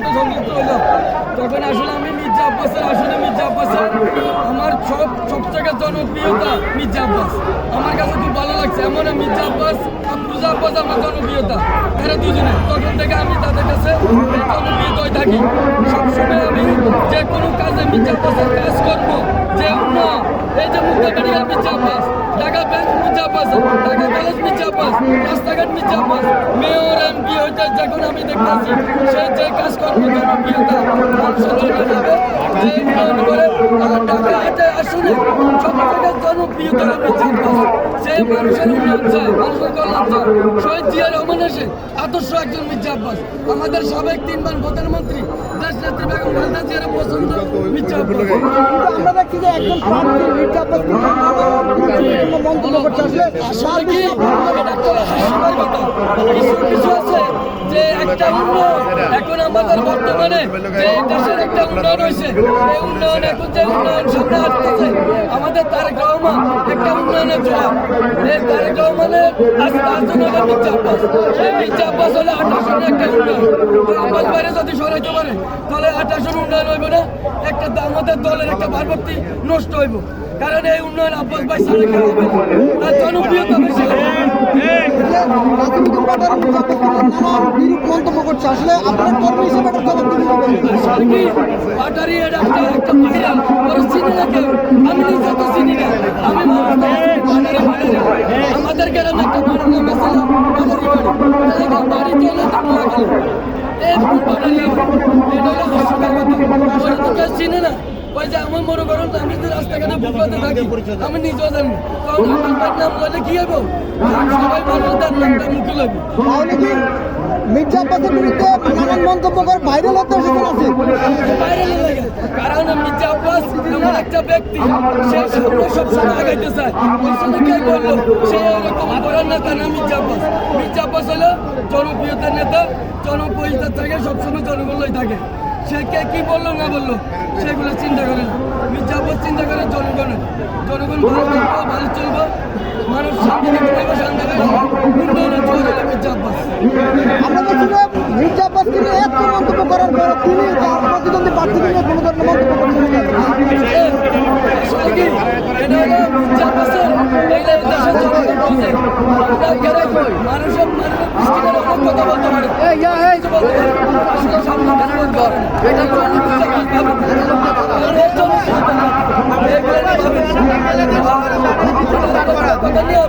সাথে সংযুক্ত হইলাম তখন আসলে আমি মির্জা আব্বাসের আসলে মির্জা আব্বাসের আমার সব থেকে জনপ্রিয়তা মির্জা আব্বাস আমার কাছে খুব ভালো লাগছে এমন মির্জা আব্বাস আফরোজা আব্বাস আমার জনপ্রিয়তা এরা দুজনে তখন থেকে আমি তাদের কাছে জনপ্রিয়তা হয়ে থাকি সবসময় আমি যে কোনো কাজে মির্জা আব্বাসের কাজ করবো যে উন্নয়ন এই যে মুক্তা medical Mirza Abbas Dhaka bank Mirza Abbas Dhaka college Mirza Abbas রাস্তাঘাট মির্জা আব্বাস মেয়র এমপি হইতে যখন আমি দেখতেছি সে যে কাজ করবো জনপ্রিয়তা মানুষের জন্য যাবে যে উন্নয়ন করে ঢাকা হাটে আসলে সব থেকে জনপ্রিয়তা মির্জা আব্বাস সে মানুষের উন্নয়ন চায় মানুষের কল্যাণ চায় শহীদ জিয়া রহমান এসে আদর্শ একজন মির্জা আব্বাস আমাদের সাবেক 3 বার প্রধানমন্ত্রী দেশ নেত্রী বেগম খালেদা জিয়ার পছন্দ মির্জা আব্বাস আমরা দেখছি যে একজন প্রার্থী মির্জা আব্বাস মন্তব্য করছে আসলে কি এটা একটা হাস্যকর কথা কিছু আছে যে একটা উন্নয়ন এখন আমাদের বর্তমানে যে দেশের একটা উন্নয়ন হয়েছে এই উন্নয়ন এখন যে উন্নয়ন সামনে আসতেছে আমাদের তারেক রহমান একটা উন্নয়নের জোয়ার এই তারেক রহমানের তার জন্য হলো মির্জা আব্বাস এই মির্জা আব্বাস হলে 28 একটা উন্নয়ন আব্বাস বাইরে যদি সরাইতে পারে তাহলে 28 উন্নয়ন হইব না একটা আমাদের দলের একটা ভারভর্তি নষ্ট হইব কারণ এই উন্নয়ন আব্বাস ভাই সাথে হবে আর জনপ্রিয়তা বেশি মন্তব্য করছে আসলে আপনার কর্মী হিসেবে একটা জবাব দিতে পাটারি এটা একটা ভাইরাল ওরা চিনি না কেউ আমি নিজে তো চিনি না আমি আমাদের গ্রামে একটা বাড়ির নাম আছে পাটারি বাড়ি চলে এটা হলো হাস্যকর কথা ওরা তো কেউ চিনে না ওই যে আমার মনে করেন আমি যদি রাস্তাঘাটে ফুটপাতে থাকি আমি নিজেও জানি কারণ আমার নাম বলে কি হবো সবাই মানুষ তার নামটা মুখে লাগবে তাহলে কি মির্জা আব্বাসের বিরুদ্ধে নানান মন্তব্য করে ভাইরাল হতে এসেছেন ভাইরাল লাগে কারণ মির্জা আব্বাস এমন একটা ব্যক্তি সে সামনে সবসময় আগাইতে চায় পিছনে কে করলো সে এরকম করার নেতা না মির্জা আব্বাস মির্জা আব্বাস হলো জনপ্রিয়তার নেতা জনপ্রিয়তার থাকে সবসময় জনগণই থাকে সে কে কি বললো না বললো সেগুলো চিন্তা করে না মির্জা আব্বাস চিন্তা করে জনগণের জনগণ ভালো চলবো মানুষ শান্তি থাকবে শান্তি থাকবে উন্নয়নের জোর হলো মির্জা আব্বাস আমরা দেখছি যে মির্জা আব্বাসকে নিয়ে এত মন্তব্য করার পর তিনি তার প্রতিদ্বন্দ্বী প্রার্থী নিয়ে কোনো ধরনের মন্তব্য করছেন আসলে কি এটা হলো মির্জা আব্বাসের এই দেশের জনগণ বলছে মানুষের দৃষ্টিকোণে অনেক কথা বলতে পারে আসলে সামনে কথা বলতে পারে এটা কোনো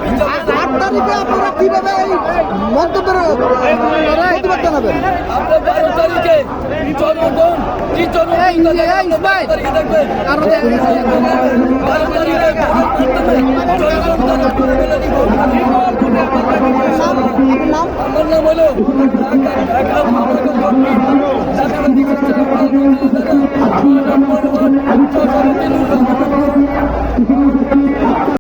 মির্জা আপনারা কিভাবে এই মন্তব্যের প্রতিবাদ জানাবেন? আমরা 12 তারিখে জনগণ কি জনগণ তারিখে দেখবেন 12 তারিখে আমার নাম হলো ঢাকা